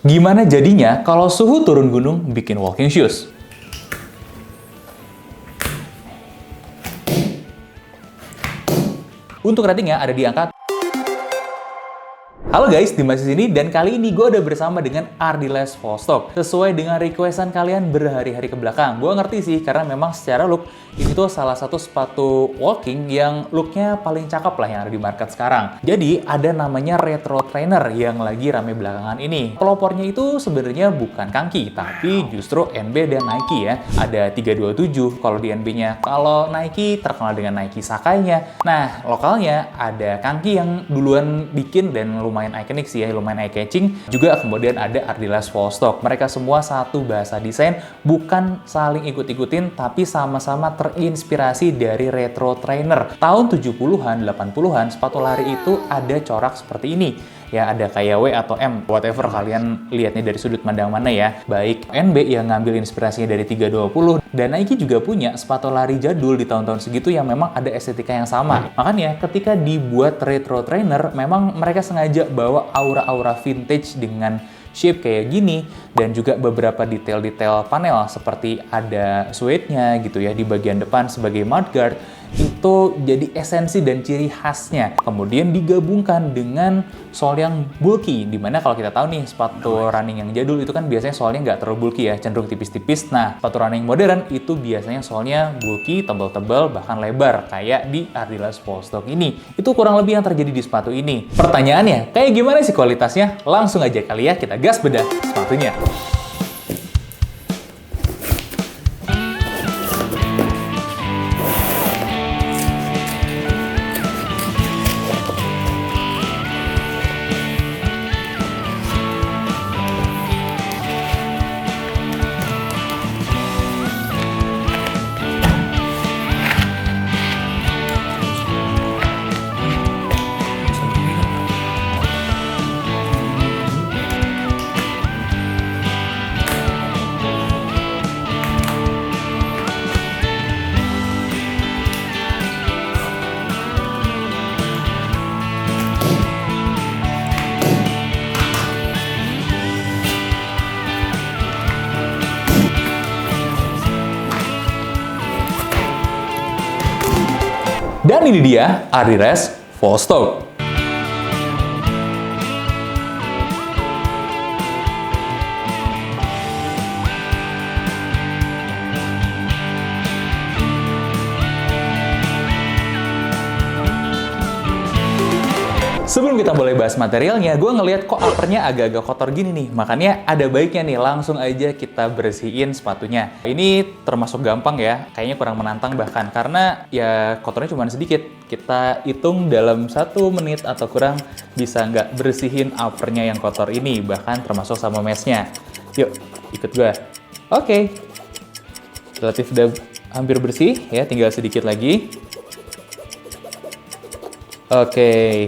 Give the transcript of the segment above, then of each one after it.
Gimana jadinya kalau suhu turun gunung bikin walking shoes? Untuk ratingnya ada di angka. Halo guys, Dimas di sini dan kali ini gue udah bersama dengan Ardiles Vostok. Sesuai dengan requestan kalian berhari-hari ke belakang. Gue ngerti sih karena memang secara look ini tuh salah satu sepatu walking yang looknya paling cakep lah yang ada di market sekarang. Jadi ada namanya Retro Trainer yang lagi rame belakangan ini. Pelopornya itu sebenarnya bukan Kangki, tapi justru NB dan Nike ya. Ada 327 kalau di NB-nya. Kalau Nike terkenal dengan Nike Sakai-nya. Nah, lokalnya ada Kangki yang duluan bikin dan lumayan ikonik sih ya, lumayan eye-catching. Juga kemudian ada Ardiles Vostok. Mereka semua satu bahasa desain, bukan saling ikut-ikutin, tapi sama-sama terinspirasi dari Retro Trainer. Tahun 70-an, 80-an, sepatu lari itu ada corak seperti ini. Ya, ada kayak W atau M, whatever kalian lihatnya dari sudut pandang mana ya. Baik NB yang ngambil inspirasinya dari 320, dan Nike juga punya sepatu lari jadul di tahun-tahun segitu yang memang ada estetika yang sama. Makanya ketika dibuat Retro Trainer, memang mereka sengaja bawa aura-aura vintage dengan shape kayak gini, dan juga beberapa detail-detail panel seperti ada suede-nya gitu ya di bagian depan sebagai mudguard. Itu jadi esensi dan ciri khasnya. Kemudian digabungkan dengan sol yang bulky, dimana kalau kita tahu nih sepatu running yang jadul itu kan biasanya solnya nggak terlalu bulky ya, cenderung tipis-tipis. Nah, sepatu running modern itu biasanya solnya bulky, tebal-tebal, bahkan lebar kayak di Ardiles Vostok ini. Itu kurang lebih yang terjadi di sepatu ini. Pertanyaannya, kayak gimana sih kualitasnya? Langsung aja kali ya kita gas bedah sepatunya. Dan ini dia Ardiles Vostok. Sebelum kita mulai bahas materialnya, gue ngeliat kok uppernya agak-agak kotor gini nih. Makanya ada baiknya nih, langsung aja kita bersihin sepatunya. Ini termasuk gampang ya, kayaknya kurang menantang bahkan. Karena ya kotornya cuma sedikit. Kita hitung dalam 1 menit atau kurang bisa nggak bersihin uppernya yang kotor ini. Bahkan termasuk sama meshnya. Yuk, ikut gue. Oke. Relatif udah hampir bersih ya, tinggal sedikit lagi. Oke.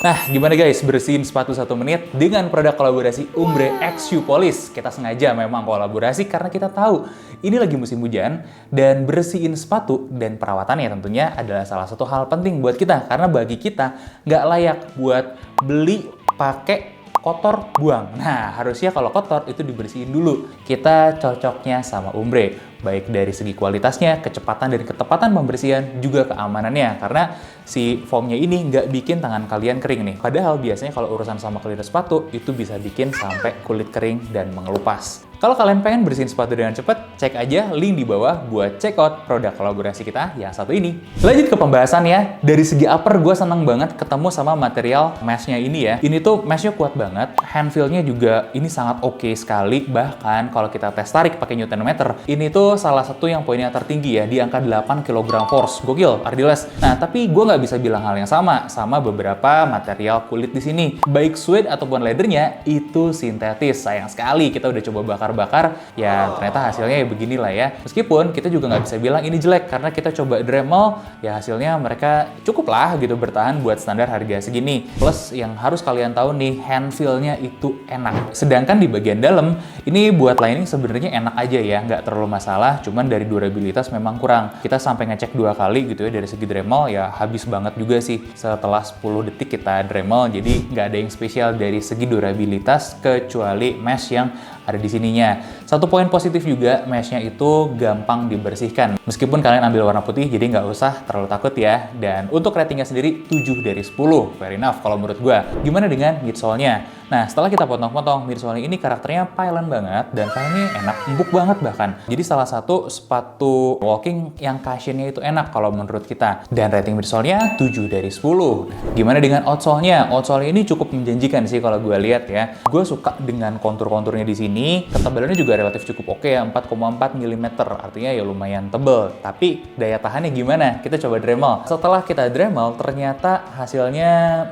Nah, gimana guys bersihin sepatu 1 menit dengan produk kolaborasi Umbre X Shoe Polish? Kita sengaja memang kolaborasi karena kita tahu ini lagi musim hujan dan bersihin sepatu dan perawatannya tentunya adalah salah satu hal penting buat kita. Karena bagi kita nggak layak buat beli pakai kotor buang. Nah, harusnya kalau kotor itu dibersihin dulu. Kita cocoknya sama Umbre. Baik dari segi kualitasnya, kecepatan dan ketepatan pembersihan, juga keamanannya. Karena si foamnya ini nggak bikin tangan kalian kering nih. Padahal biasanya kalau urusan sama kulit sepatu, itu bisa bikin sampai kulit kering dan mengelupas. Kalau kalian pengen bersihin sepatu dengan cepat, cek aja link di bawah buat check out produk kolaborasi kita yang satu ini. Lanjut ke pembahasannya, dari segi upper gue seneng banget ketemu sama material mesh-nya ini ya. Ini tuh mesh-nya kuat banget, hand feel-nya juga ini sangat oke sekali. Bahkan kalau kita tes tarik pakai Newton meter, ini tuh salah satu yang poinnya tertinggi ya, di angka 8 kg force. Gokil, Ardiles. Nah, tapi gue nggak bisa bilang hal yang sama beberapa material kulit di sini. Baik suede ataupun leathernya itu sintetis. Sayang sekali kita udah coba bakar-bakar, ya ternyata hasilnya ya beginilah ya. Meskipun kita juga nggak bisa bilang ini jelek, karena kita coba Dremel, ya hasilnya mereka cukup lah gitu bertahan buat standar harga segini. Plus yang harus kalian tahu nih, hand feel-nya itu enak. Sedangkan di bagian dalam, ini buat lining sebenarnya enak aja ya, nggak terlalu masalah, cuman dari durabilitas memang kurang. Kita sampai ngecek 2 kali gitu ya dari segi Dremel, ya habis banget juga sih setelah 10 detik kita Dremel, jadi nggak ada yang spesial dari segi durabilitas kecuali mesh yang ada di sininya. Satu poin positif juga, meshnya itu gampang dibersihkan. Meskipun kalian ambil warna putih, jadi nggak usah terlalu takut ya. Dan untuk ratingnya sendiri 7 dari 10. Fair enough kalau menurut gue. Gimana dengan midsole-nya? Nah, setelah kita potong-potong, midsole ini karakternya pailan banget, dan kainnya enak, empuk banget bahkan. Jadi salah satu sepatu walking yang cushionnya itu enak kalau menurut kita. Dan rating midsole-nya 7 dari 10. Gimana dengan outsole-nya? Outsole ini cukup menjanjikan sih kalau gue lihat ya. Gue suka dengan kontur-konturnya di sini. Ketebalannya juga relatif cukup oke ya, 4,4 mm. Artinya ya lumayan tebel. Tapi daya tahannya gimana? Kita coba Dremel. Setelah kita Dremel, ternyata hasilnya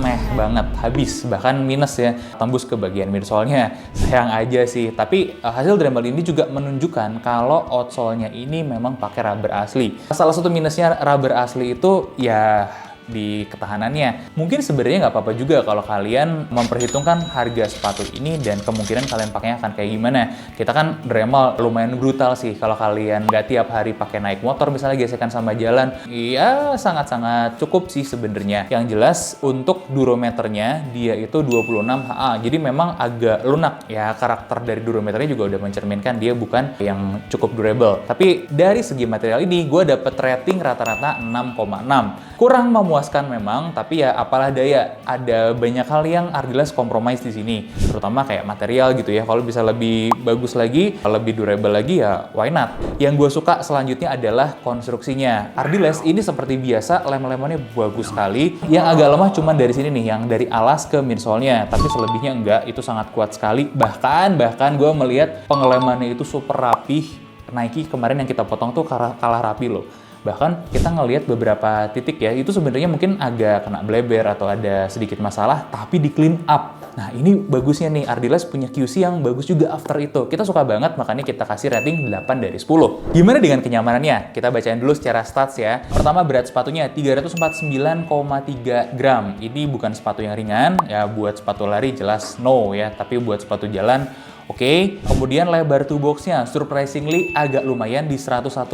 meh banget, habis, bahkan minus ya, tembus ke bagian midsole-nya. Sayang aja sih. Tapi hasil Dremel ini juga menunjukkan kalau outsole-nya ini memang pakai rubber asli. Salah satu minusnya rubber asli itu ya di ketahanannya. Mungkin sebenarnya nggak apa-apa juga kalau kalian memperhitungkan harga sepatu ini dan kemungkinan kalian pakainya akan kayak gimana. Kita kan Dremel lumayan brutal sih kalau kalian nggak tiap hari pakai naik motor misalnya, gesekan sama jalan. Iya, sangat-sangat cukup sih sebenarnya. Yang jelas untuk durometernya dia itu 26 HA. Jadi memang agak lunak ya, karakter dari durometernya juga udah mencerminkan dia bukan yang cukup durable. Tapi dari segi material ini gue dapet rating rata-rata 6,6. Kurang memuaskan memang, tapi ya apalah daya. Ada banyak hal yang Ardiles compromise di sini, terutama kayak material gitu ya. Kalau bisa lebih bagus lagi, lebih durable lagi ya why not. Yang gue suka selanjutnya adalah konstruksinya. Ardiles ini seperti biasa lem-lemannya bagus sekali. Yang agak lemah cuman dari sini nih, yang dari alas ke midsole-nya. Tapi selebihnya enggak, itu sangat kuat sekali. Bahkan gue melihat pengelemannya itu super rapih. Nike kemarin yang kita potong tuh kalah rapi loh. Bahkan kita ngelihat beberapa titik ya, itu sebenarnya mungkin agak kena bleber atau ada sedikit masalah, tapi di clean up. Nah, ini bagusnya nih, Ardiles punya QC yang bagus juga after itu. Kita suka banget, makanya kita kasih rating 8 dari 10. Gimana dengan kenyamanannya? Kita bacain dulu secara stats ya. Pertama, berat sepatunya 349,3 gram. Ini bukan sepatu yang ringan, ya buat sepatu lari jelas no ya, tapi buat sepatu jalan oke. Kemudian lebar toe box-nya surprisingly agak lumayan di 101,1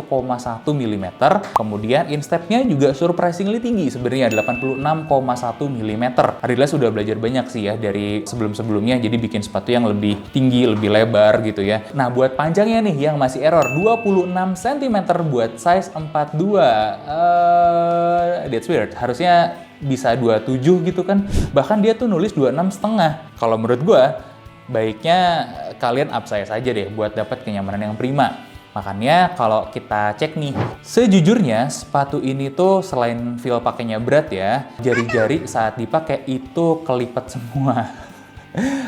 mm. Kemudian instep-nya juga surprisingly tinggi sebenarnya 86,1 mm. Ardiles sudah belajar banyak sih ya dari sebelum-sebelumnya, jadi bikin sepatu yang lebih tinggi, lebih lebar gitu ya. Nah, buat panjangnya nih yang masih error 26 cm buat size 42. That's weird. Harusnya bisa 27 gitu kan. Bahkan dia tuh nulis 26,5. Kalau menurut gua baiknya kalian upsize aja deh buat dapat kenyamanan yang prima. Makanya kalau kita cek nih, sejujurnya sepatu ini tuh selain feel pakainya berat ya, jari-jari saat dipakai itu kelipet semua.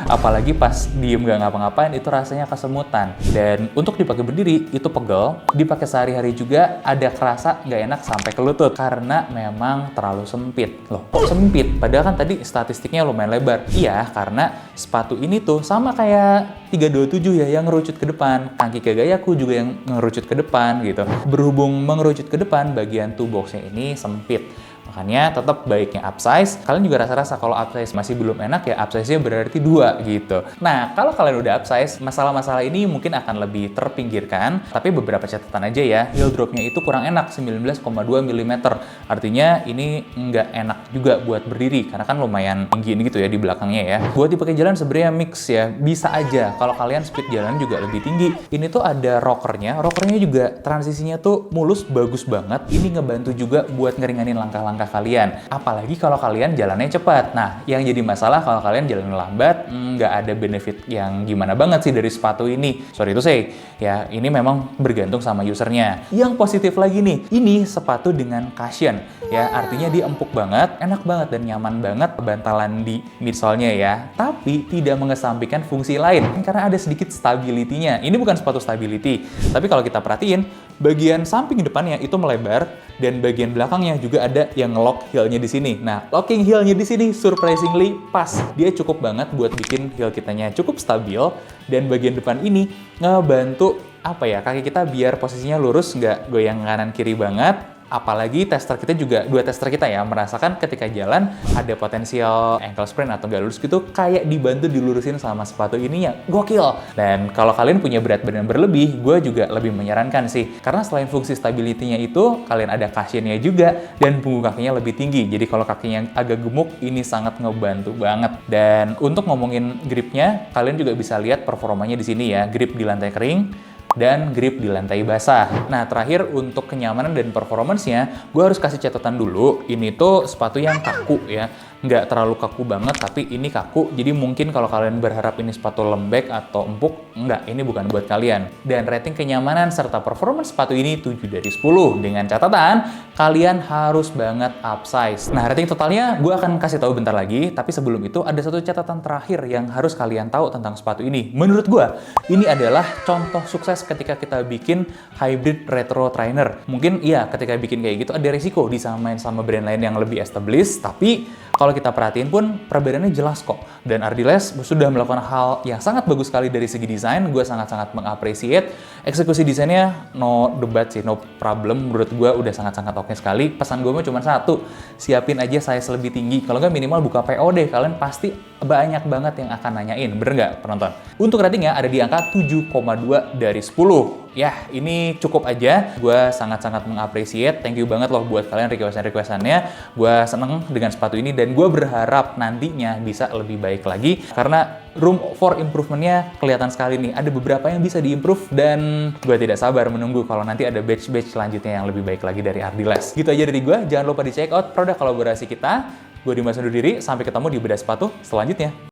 Apalagi pas diem gak ngapa-ngapain itu rasanya kesemutan. Dan untuk dipakai berdiri itu pegel, dipakai sehari-hari juga ada kerasa gak enak sampai ke lutut karena memang terlalu sempit. Loh, kok sempit? Padahal kan tadi statistiknya lumayan lebar. Iya, karena sepatu ini tuh sama kayak 327 ya, yang ngerucut ke depan. Kaki Kagayaku juga yang ngerucut ke depan gitu. Berhubung mengerucut ke depan, bagian toe box-nya ini sempit. Makanya tetap baiknya upsize. Kalian juga rasa-rasa kalau upsize masih belum enak ya upsize-nya berarti 2 gitu. Nah, kalau kalian udah upsize, masalah-masalah ini mungkin akan lebih terpinggirkan. Tapi beberapa catatan aja ya, heel drop-nya itu kurang enak, 19,2 mm. Artinya ini nggak enak juga buat berdiri, karena kan lumayan tinggi gitu ya di belakangnya ya. Buat dipakai jalan sebenarnya mix ya, bisa aja. Kalau kalian speed jalan juga lebih tinggi. Ini tuh ada rockernya juga transisinya tuh mulus, bagus banget. Ini ngebantu juga buat ngeringanin langkah-langkah kalian. Apalagi kalau kalian jalannya cepat. Nah, yang jadi masalah kalau kalian jalan lambat, nggak ada benefit yang gimana banget sih dari sepatu ini. Sorry to say, ya ini memang bergantung sama usernya. Yang positif lagi nih, ini sepatu dengan cushion. Ya, artinya dia empuk banget, enak banget dan nyaman banget bantalan di midsole-nya ya. Tapi tidak mengesampingkan fungsi lain karena ada sedikit stability-nya. Ini bukan sepatu stability, tapi kalau kita perhatiin, bagian samping depannya itu melebar dan bagian belakangnya juga ada yang nge-lock heel-nya di sini. Nah, locking heel-nya di sini surprisingly pas. Dia cukup banget buat bikin heel kitanya cukup stabil dan bagian depan ini ngebantu apa ya, kaki kita biar posisinya lurus, nggak goyang kanan kiri banget. Apalagi dua tester kita ya, merasakan ketika jalan ada potensial ankle sprain atau nggak lurus gitu, kayak dibantu dilurusin sama sepatu ini ya, gokil. Dan kalau kalian punya berat badan berlebih, gue juga lebih menyarankan sih. Karena selain fungsi stability-nya itu, kalian ada cushionnya juga, dan punggung kakinya lebih tinggi. Jadi kalau kakinya agak gemuk, ini sangat ngebantu banget. Dan untuk ngomongin gripnya, kalian juga bisa lihat performanya di sini ya, grip di lantai kering, dan grip di lantai basah. Nah, terakhir untuk kenyamanan dan performance-nya, gue harus kasih catatan dulu, ini tuh sepatu yang kaku ya. Nggak terlalu kaku banget, tapi ini kaku. Jadi mungkin kalau kalian berharap ini sepatu lembek atau empuk, enggak, ini bukan buat kalian. Dan rating kenyamanan serta performance sepatu ini 7 dari 10. Dengan catatan, kalian harus banget upsize. Nah, rating totalnya gue akan kasih tahu bentar lagi, tapi sebelum itu ada satu catatan terakhir yang harus kalian tahu tentang sepatu ini. Menurut gue, ini adalah contoh sukses ketika kita bikin hybrid retro trainer. Mungkin iya, ketika bikin kayak gitu ada risiko disamain sama brand lain yang lebih established, tapi kalau kita perhatiin pun perbedaannya jelas kok. Dan Ardiles sudah melakukan hal yang sangat bagus sekali dari segi desain. Gue sangat-sangat mengapresiasi. Eksekusi desainnya no debat sih, no problem. Menurut gue udah sangat-sangat oke sekali. Pesan gue mah cuma satu, siapin aja size lebih tinggi. Kalau nggak minimal buka PO deh, kalian pasti banyak banget yang akan nanyain. Bener nggak penonton? Untuk ratingnya ada di angka 7,2 dari 10. Ya, ini cukup aja. Gue sangat-sangat mengapresiasi. Thank you banget loh buat kalian request-requestannya. Gue seneng dengan sepatu ini dan gue berharap nantinya bisa lebih baik lagi karena room for improvement-nya kelihatan sekali nih. Ada beberapa yang bisa diimprove dan gue tidak sabar menunggu kalau nanti ada batch-batch selanjutnya yang lebih baik lagi dari Ardiles. Gitu aja dari gue. Jangan lupa di check out produk kolaborasi kita. Gue Dimas undur diri. Sampai ketemu di bedah sepatu selanjutnya.